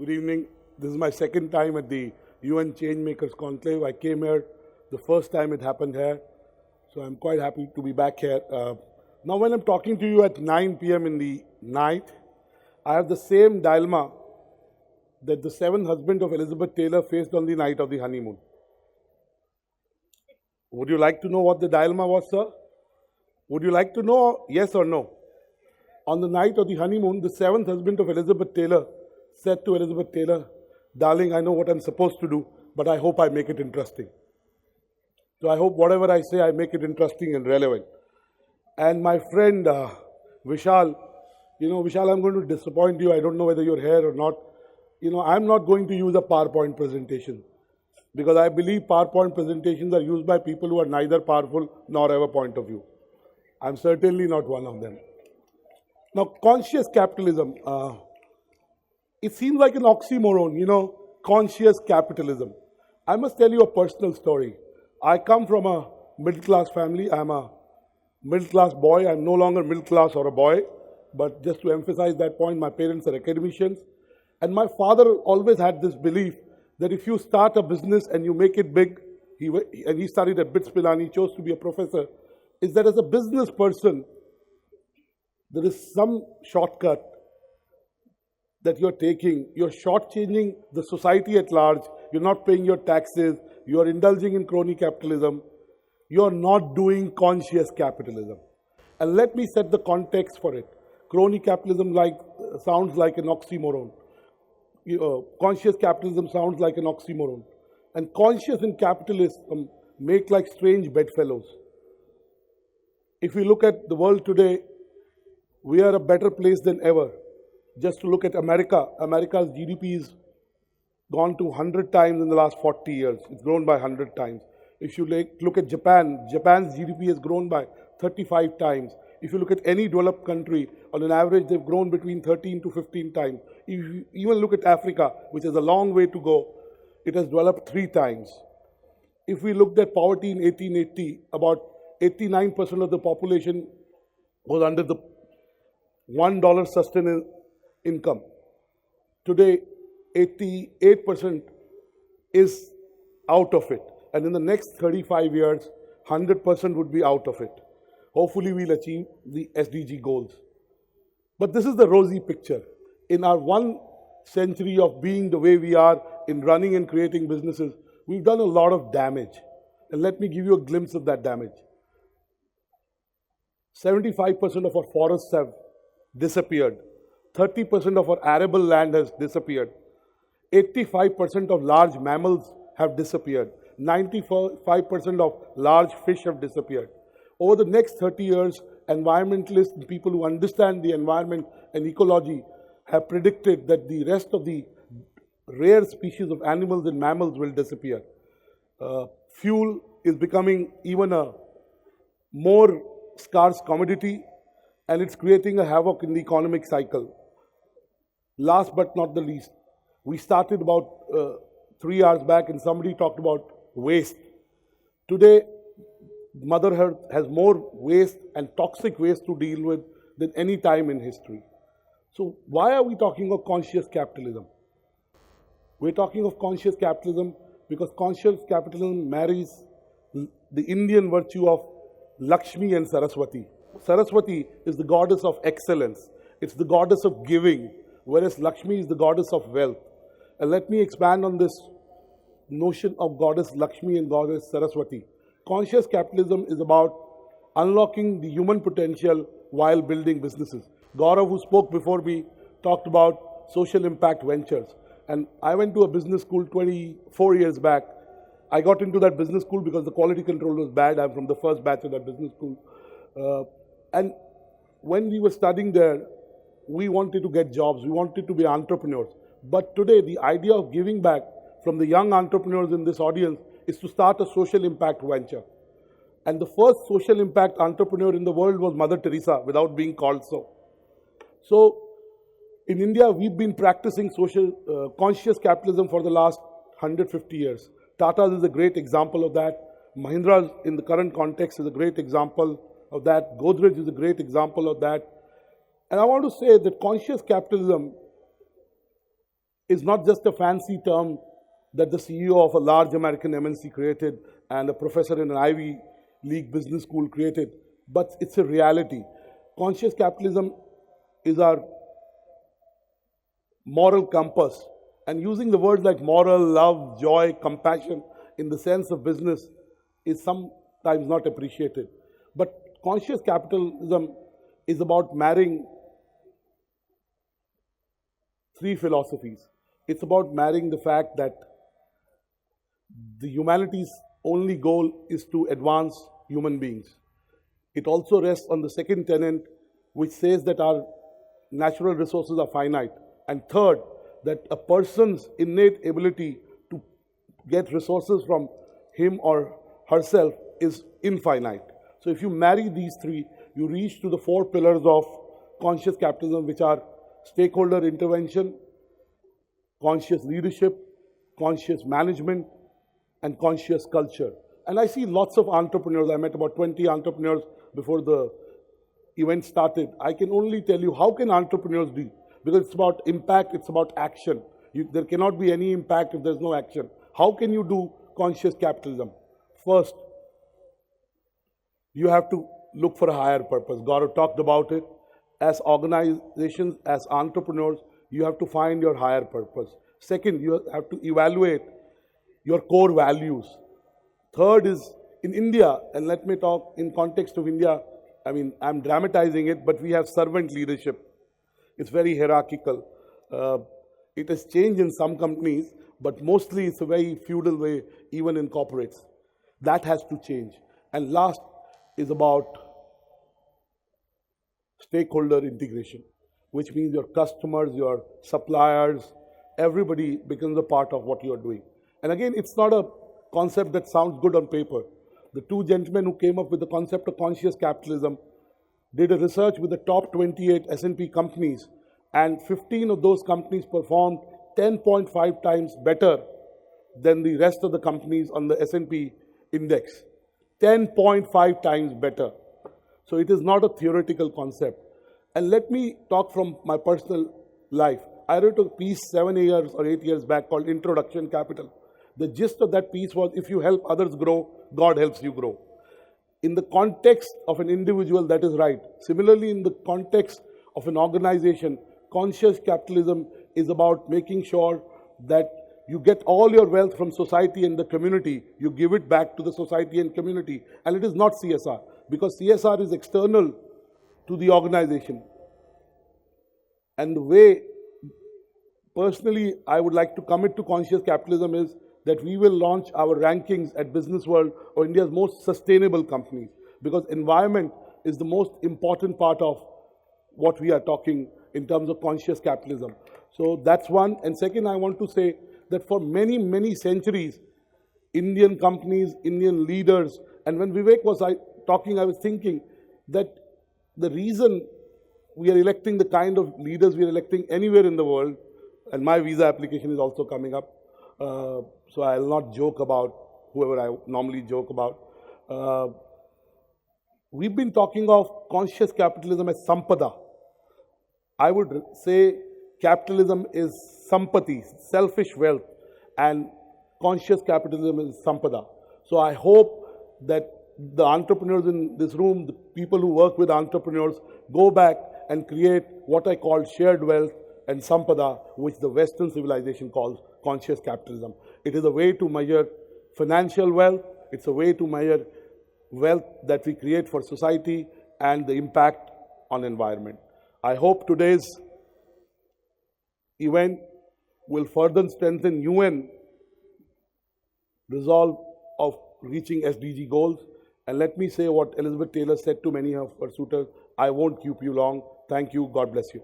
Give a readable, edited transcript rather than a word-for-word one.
Good evening. This is my second time at the UN Changemakers Conclave. I came here the first time it happened here, so I'm quite happy to be back here. Now, when I'm talking to you at 9 p.m. in the night, I have the same dilemma that the seventh husband of Elizabeth Taylor faced on the night of the honeymoon. Would you like to know what the dilemma was, sir? Would you like to know, yes or no? On the night of the honeymoon, the seventh husband of Elizabeth Taylor said to Elizabeth Taylor, "Darling, I know what I'm supposed to do, but I hope I make it interesting." So I hope whatever I say, I make it interesting and relevant. And my friend Vishal, Vishal, I'm going to disappoint you. I don't know whether you're here or not. I'm not going to use a PowerPoint presentation because I believe PowerPoint presentations are used by people who are neither powerful nor have a point of view. I'm certainly not one of them. Now, conscious capitalism, it seems like an oxymoron, conscious capitalism. I must tell you a personal story. I come from a middle-class family. I'm a middle-class boy. I'm no longer middle-class or a boy. But just to emphasize that point, my parents are academicians. And my father always had this belief that if you start a business and you make it big, he studied at BITS Pilani, he chose to be a professor, is that as a business person, there is some shortcut that you're taking. You're shortchanging the society at large. You're not paying your taxes. You're indulging in crony capitalism. You're not doing conscious capitalism. And let me set the context for it. Crony capitalism sounds like an oxymoron. Conscious capitalism sounds like an oxymoron. And conscious and capitalism make like strange bedfellows. If we look at the world today, we are a better place than ever. Just to look at America, America's GDP has gone to 100 times in the last 40 years. It's grown by 100 times. If you look at Japan, Japan's GDP has grown by 35 times. If you look at any developed country, on an average, they've grown between 13 to 15 times. If you even look at Africa, which has a long way to go, it has developed 3 times. If we looked at poverty in 1880, about 89% of the population was under the $1 sustenance income. Today, 88% is out of it. And in the next 35 years, 100% would be out of it. Hopefully, we'll achieve the SDG goals. But this is the rosy picture. In our 1 century of being the way we are in running and creating businesses, we've done a lot of damage. And let me give you a glimpse of that damage. 75% of our forests have disappeared. 30% of our arable land has disappeared. 85% of large mammals have disappeared. 95% of large fish have disappeared. Over the next 30 years, environmentalists and people who understand the environment and ecology have predicted that the rest of the rare species of animals and mammals will disappear. Fuel is becoming even a more scarce commodity, and it's creating a havoc in the economic cycle. Last but not the least, we started about 3 hours back and somebody talked about waste. Today, Mother Earth has more waste and toxic waste to deal with than any time in history. So why are we talking of conscious capitalism? We're talking of conscious capitalism because conscious capitalism marries the Indian virtue of Lakshmi and Saraswati. Saraswati is the goddess of excellence. It's the goddess of giving, whereas Lakshmi is the goddess of wealth. And let me expand on this notion of goddess Lakshmi and goddess Saraswati. Conscious capitalism is about unlocking the human potential while building businesses. Gaurav, who spoke before me, talked about social impact ventures. And I went to a business school 24 years back. I got into that business school because the quality control was bad. I'm from the first batch of that business school. And when we were studying there, we wanted to get jobs. We wanted to be entrepreneurs. But today, the idea of giving back from the young entrepreneurs in this audience is to start a social impact venture. And the first social impact entrepreneur in the world was Mother Teresa, without being called so. So, in India, we've been practicing conscious capitalism for the last 150 years. Tata's is a great example of that. Mahindra's, in the current context, is a great example of that. Godrej is a great example of that. And I want to say that conscious capitalism is not just a fancy term that the CEO of a large American MNC created and a professor in an Ivy League business school created, but it's a reality. Conscious capitalism is our moral compass. And using the words like moral, love, joy, compassion in the sense of business is sometimes not appreciated. But conscious capitalism is about marrying three philosophies. It's about marrying the fact that the humanity's only goal is to advance human beings. It also rests on the second tenet, which says that our natural resources are finite. And third, that a person's innate ability to get resources from him or herself is infinite. So if you marry these three, you reach to the four pillars of conscious capitalism, which are stakeholder intervention, conscious leadership, conscious management, and conscious culture. And I see lots of entrepreneurs. I met about 20 entrepreneurs before the event started. I can only tell you, how can entrepreneurs do? Because it's about impact, it's about action. There cannot be any impact if there's no action. How can you do conscious capitalism? First, you have to look for a higher purpose. Gaurav talked about it. As organizations, as entrepreneurs, you have to find your higher purpose. Second, you have to evaluate your core values. Third is, in India, and let me talk in context of India, I mean, I'm dramatizing it, but we have servant leadership. It's very hierarchical. It has changed in some companies, but mostly it's a very feudal way, even in corporates. That has to change. And last is about stakeholder integration, which means your customers, your suppliers, everybody becomes a part of what you're doing. And again, it's not a concept that sounds good on paper. The two gentlemen who came up with the concept of conscious capitalism did a research with the top 28 S&P companies, and 15 of those companies performed 10.5 times better than the rest of the companies on the S&P index. 10.5 times better. So it is not a theoretical concept. And let me talk from my personal life. I wrote a piece 7 years or 8 years back called Introduction Capital. The gist of that piece was, if you help others grow, God helps you grow. In the context of an individual, that is right. Similarly, in the context of an organization, conscious capitalism is about making sure that you get all your wealth from society and the community, you give it back to the society and community. And it is not CSR, because CSR is external to the organization. And the way, personally, I would like to commit to conscious capitalism is that we will launch our rankings at Businessworld of India's most sustainable companies, because environment is the most important part of what we are talking in terms of conscious capitalism. So that's one. And second, I want to say that for many, many centuries, Indian companies, Indian leaders, and when Vivek was talking, I was thinking that the reason we are electing the kind of leaders we are electing anywhere in the world, and my visa application is also coming up, so I'll not joke about whoever I normally joke about. We've been talking of conscious capitalism as sampada. I would say capitalism is sampati, selfish wealth, and conscious capitalism is sampada. So I hope that the entrepreneurs in this room, the people who work with entrepreneurs, go back and create what I call shared wealth and sampada, which the Western civilization calls conscious capitalism. It is a way to measure financial wealth. It's a way to measure wealth that we create for society and the impact on environment. I hope today's event will further strengthen UN resolve of reaching SDG goals. And let me say what Elizabeth Taylor said to many of her suitors: I won't keep you long. Thank you. God bless you.